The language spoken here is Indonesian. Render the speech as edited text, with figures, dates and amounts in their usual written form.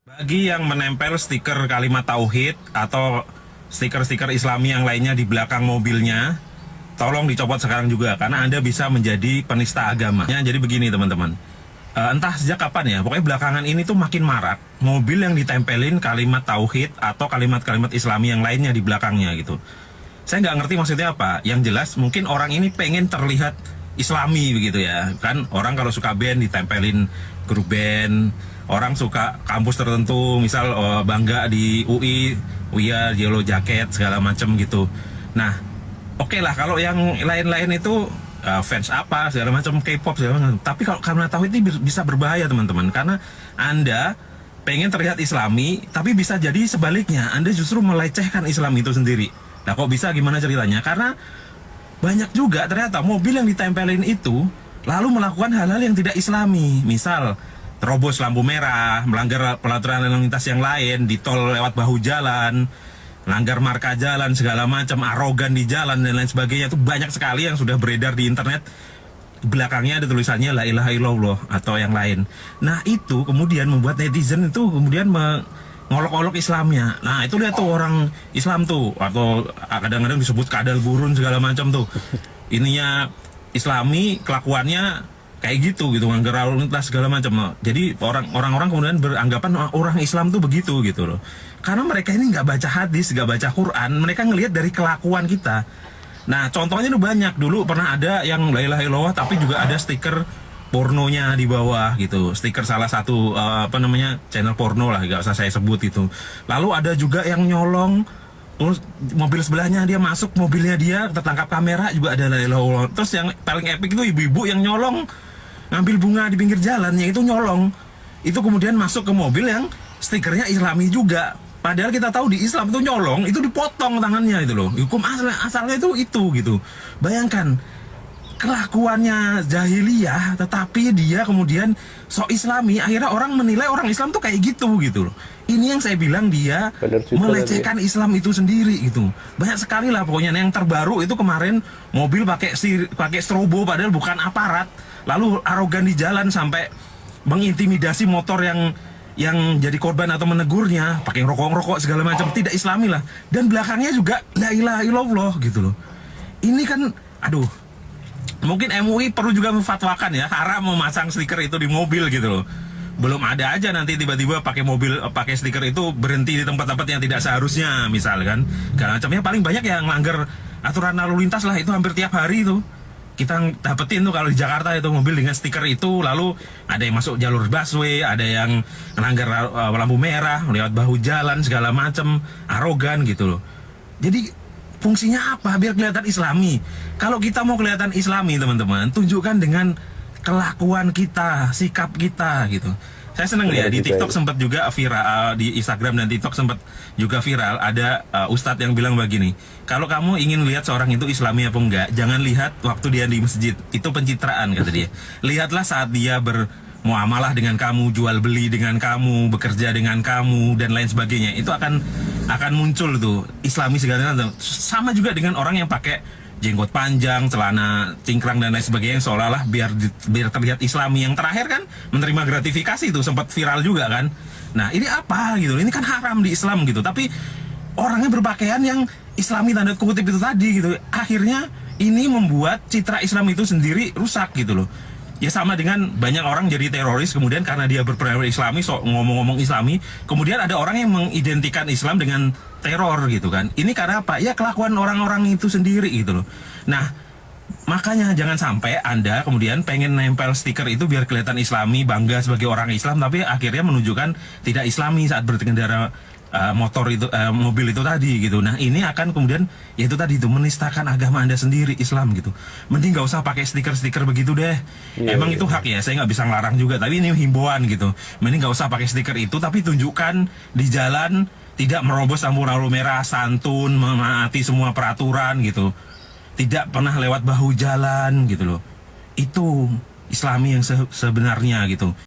Bagi yang menempel stiker kalimat tauhid atau stiker-stiker Islami yang lainnya di belakang mobilnya, tolong dicopot sekarang juga karena Anda bisa menjadi penista agama. Ya, jadi begini teman-teman, entah sejak kapan ya, pokoknya belakangan ini tuh makin marak mobil yang ditempelin kalimat tauhid atau kalimat-kalimat Islami yang lainnya di belakangnya gitu. Saya nggak ngerti maksudnya apa. Yang jelas mungkin orang ini pengen terlihat Islami begitu ya. Kan orang kalau suka band ditempelin grup band, orang suka kampus tertentu, misal bangga di UI, UIA, Yellow Jacket segala macam gitu. Nah, oke lah kalau yang lain-lain itu fans apa segala macam K-pop segala macam. Tapi kalau karena tahu ini bisa berbahaya teman-teman, karena Anda pengen terlihat Islami, tapi bisa jadi sebaliknya Anda justru melecehkan Islam itu sendiri. Nah, kok bisa, gimana ceritanya? Karena banyak juga ternyata mobil yang ditempelin itu lalu melakukan hal-hal yang tidak Islami. Misal terobos lampu merah, melanggar peraturan lalu lintas yang lain, di tol lewat bahu jalan, melanggar marka jalan segala macam, arogan di jalan dan lain sebagainya. Itu banyak sekali yang sudah beredar di internet. Belakangnya ada tulisannya la ilaha illallah atau yang lain. Nah, itu kemudian membuat netizen itu kemudian ngolok-olok Islamnya. Nah, itu lihat tuh orang Islam tuh, atau kadang-kadang disebut kadal burun segala macam tuh. Ininya Islami, kelakuannya kayak gitu nganggar lalu lintas segala macam. Jadi orang-orang kemudian beranggapan orang Islam tuh begitu gitu loh. Karena mereka ini nggak baca hadis, nggak baca Quran, mereka ngelihat dari kelakuan kita. Nah, contohnya itu banyak. Dulu pernah ada yang la ilaha illallah tapi juga ada stiker pornonya di bawah gitu, stiker salah satu channel porno lah, nggak usah saya sebut itu. Lalu ada juga yang nyolong, terus mobil sebelahnya dia masuk, mobilnya dia tertangkap kamera juga ada la ilaha illallah. Terus yang paling epic itu ibu-ibu yang nyolong ngambil bunga di pinggir jalan, yang itu nyolong, itu kemudian masuk ke mobil yang stikernya Islami juga. Padahal kita tahu di Islam itu nyolong itu dipotong tangannya itu loh. Hukum asalnya itu gitu. Bayangkan kelakuannya jahiliyah, tetapi dia kemudian sok Islami, akhirnya orang menilai orang Islam tuh kayak gitu loh. Ini yang saya bilang dia melecehkan Islam itu sendiri gitu. Banyak sekali lah pokoknya. Yang terbaru itu kemarin mobil pakai strobo padahal bukan aparat, lalu arogan di jalan sampai mengintimidasi motor yang jadi korban atau menegurnya, pakai rokok segala macam, tidak Islami lah. Dan belakangnya juga la ilaha illallah gitu loh. Ini kan aduh, mungkin MUI perlu juga memfatwakan ya, haram memasang stiker itu di mobil gitu loh. Belum ada aja nanti tiba-tiba pakai stiker itu berhenti di tempat-tempat yang tidak seharusnya misalkan. Karena macamnya paling banyak yang melanggar aturan lalu lintas lah, itu hampir tiap hari itu. Kita dapetin tuh kalau di Jakarta itu mobil dengan stiker itu, lalu ada yang masuk jalur busway, ada yang melanggar lampu merah, lewat bahu jalan segala macam, arogan gitu loh. Jadi fungsinya apa? Biar kelihatan Islami. Kalau kita mau kelihatan Islami teman-teman, tunjukkan dengan kelakuan kita, sikap kita gitu. Saya senang ya, di TikTok sempat juga viral, di Instagram dan TikTok sempat juga viral, ada ustadz yang bilang begini, kalau kamu ingin lihat seorang itu Islami apa enggak, jangan lihat waktu dia di masjid, itu pencitraan kata dia. Lihatlah saat dia bermuamalah dengan kamu, jual beli dengan kamu, bekerja dengan kamu dan lain sebagainya. Itu akan muncul tuh Islami segala macam. Sama juga dengan orang yang pakai jenggot panjang, celana cingkrang dan lain sebagainya, seolah-olah biar terlihat Islami. Yang terakhir kan menerima gratifikasi itu sempat viral juga kan. Nah, ini apa gitu? Ini kan haram di Islam gitu. Tapi orangnya berpakaian yang Islami tanda kutip itu tadi gitu. Akhirnya ini membuat citra Islam itu sendiri rusak gitu loh. Ya sama dengan banyak orang jadi teroris kemudian karena dia berperilaku Islami, ngomong-ngomong Islami, kemudian ada orang yang mengidentikan Islam dengan teror gitu kan. Ini karena apa? Ya kelakuan orang-orang itu sendiri gitu loh. Nah, makanya jangan sampai Anda kemudian pengen nempel stiker itu biar kelihatan Islami, bangga sebagai orang Islam, tapi akhirnya menunjukkan tidak Islami saat berkendara mobil itu tadi gitu. Nah, ini akan kemudian yaitu tadi itu menistakan agama Anda sendiri, Islam gitu. Mending nggak usah pakai stiker-stiker begitu deh. Emang itu hak ya, saya nggak bisa ngelarang juga, tapi ini himbauan gitu. Mending nggak usah pakai stiker itu, tapi tunjukkan di jalan tidak merobos lampu merah, santun, menaati semua peraturan gitu. Tidak pernah lewat bahu jalan gitu loh. Itu Islami yang sebenarnya gitu.